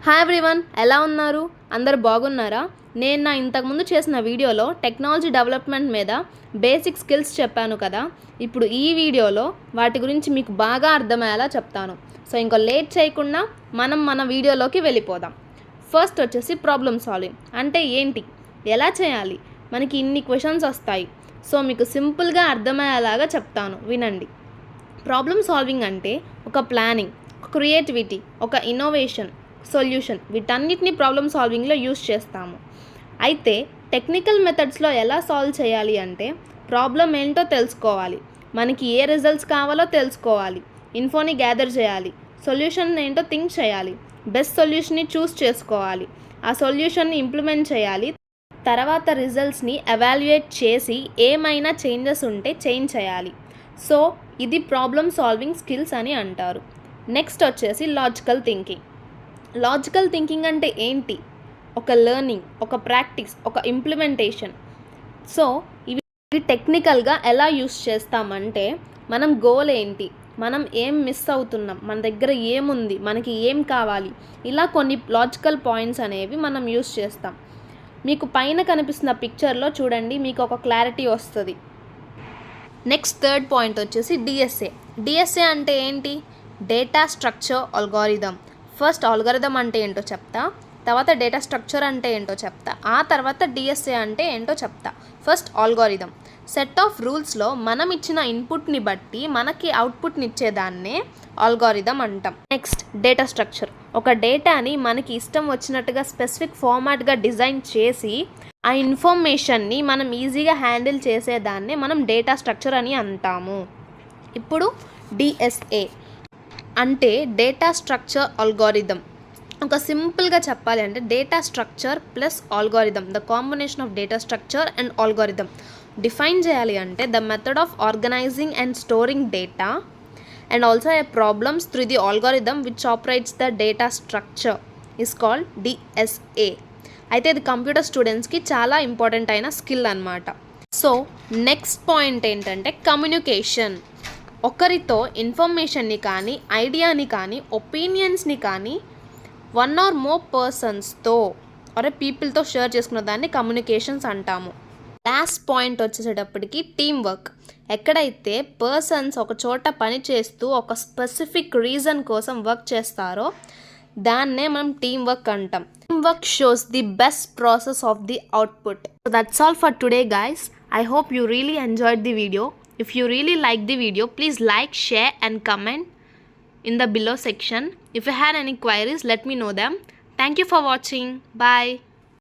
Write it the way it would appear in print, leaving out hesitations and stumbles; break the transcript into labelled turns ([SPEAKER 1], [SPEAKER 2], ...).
[SPEAKER 1] Hi everyone, ఎలా ఉన్నారు? అందరు బాగున్నారా? నేను నా ఇంతకుముందు చేసిన వీడియోలో టెక్నాలజీ డెవలప్మెంట్ మీద బేసిక్ స్కిల్స్ చెప్పాను కదా. ఇప్పుడు ఈ వీడియోలో వాటి గురించి మీకు బాగా అర్థమయ్యేలా చెప్తాను. సో ఇంకా లేట్ చేయకుండా మన వీడియోలోకి వెళ్ళిపోదాం. ఫస్ట్ వచ్చేసి ప్రాబ్లమ్ సాల్వింగ్ అంటే ఏంటి, ఎలా చేయాలి, మనకి ఇన్ని క్వశ్చన్స్ వస్తాయి. సో మీకు సింపుల్గా అర్థమయ్యేలాగా చెప్తాను, వినండి. ప్రాబ్లమ్ సాల్వింగ్ అంటే ఒక ప్లానింగ్, క్రియేటివిటీ, ఒక ఇన్నోవేషన్, సొల్యూషన్, వీటన్నిటిని ప్రాబ్లమ్ సాల్వింగ్లో యూస్ చేస్తాము. అయితే టెక్నికల్ మెథడ్స్లో ఎలా సాల్వ్ చేయాలి అంటే ప్రాబ్లం ఏంటో తెలుసుకోవాలి, మనకి ఏ రిజల్ట్స్ కావాలో తెలుసుకోవాలి, ఇన్ఫోని గ్యాదర్ చేయాలి, సొల్యూషన్ ఏంటో థింక్ చేయాలి, బెస్ట్ సొల్యూషన్ని చూస్ చేసుకోవాలి, ఆ సొల్యూషన్ని ఇంప్లిమెంట్ చేయాలి, తర్వాత రిజల్ట్స్ని ఎవాల్యుయేట్ చేసి ఏమైనా చేంజెస్ ఉంటే చేంజ్ చేయాలి. సో ఇది ప్రాబ్లమ్ సాల్వింగ్ స్కిల్స్ అని అంటారు. నెక్స్ట్ వచ్చేసి లాజికల్ థింకింగ్. లాజికల్ థింకింగ్ అంటే ఏంటి? ఒక లెర్నింగ్, ఒక ప్రాక్టీస్, ఒక ఇంప్లిమెంటేషన్. సో ఇవి టెక్నికల్గా ఎలా యూస్ చేస్తామంటే మనం గోల్ ఏంటి, మనం ఏం మిస్ అవుతున్నాం, మన దగ్గర ఏముంది, మనకి ఏం కావాలి, ఇలా కొన్ని లాజికల్ పాయింట్స్ అనేవి మనం యూస్ చేస్తాం. మీకు పైన కనిపిస్తున్న పిక్చర్లో చూడండి, మీకు ఒక క్లారిటీ వస్తుంది. నెక్స్ట్ థర్డ్ పాయింట్ వచ్చేసి డిఎస్ఏ. డిఎస్ఏ అంటే ఏంటి? Data structure algorithm. First algorithm అంటే ఏంటో చెప్తా, తర్వాత డేటా స్ట్రక్చర్ అంటే ఏంటో చెప్తా, ఆ తర్వాత డిఎస్ఏ అంటే ఏంటో చెప్తా. First algorithm. సెట్ ఆఫ్ రూల్స్లో మనం ఇచ్చిన ఇన్పుట్ని బట్టి మనకి అవుట్పుట్ని ఇచ్చేదాన్నే అల్గారిథం అంటాం. Next data structure. ఒక డేటాని మనకి ఇష్టం వచ్చినట్టుగా స్పెసిఫిక్ ఫార్మాట్గా డిజైన్ చేసి ఆ ఇన్ఫర్మేషన్ని మనం ఈజీగా హ్యాండిల్ చేసేదాన్నే మనం డేటా స్ట్రక్చర్ అని అంటాము. ఇప్పుడు డిఎస్ఏ అంటే డేటా స్ట్రక్చర్ అల్గారిథం. ఒక సింపుల్గా చెప్పాలి అంటే data structure plus algorithm, the combination of data structure and algorithm. Define చేయాలి అంటే the method of organising and storing data and also a problems through the algorithm which operates the data structure is called DSA. అయితే ఇది computer స్టూడెంట్స్కి చాలా important అయిన skill అన్నమాట. So next point ఏంటంటే communication. ఒకరితో ఇన్ఫర్మేషన్ని కానీ, ఐడియాని కానీ, ఒపీనియన్స్ని కానీ వన్ ఆర్ మోర్ పర్సన్స్తో ఆర్ పీపుల్తో షేర్ చేసుకున్న దాన్ని కమ్యూనికేషన్స్ అంటాము. లాస్ట్ పాయింట్ వచ్చేసేటప్పటికి టీమ్ వర్క్. ఎక్కడైతే పర్సన్స్ ఒక చోట పని చేస్తూ ఒక స్పెసిఫిక్ రీజన్ కోసం వర్క్ చేస్తారో దాన్నే మనం టీమ్ వర్క్ అంటాం. Team work shows the best process of the output. So that's all for today guys. I hope you really enjoyed the video. If you really like the video, please like, share and comment in the below section. If you had any queries, let me know them. Thank you for watching. Bye.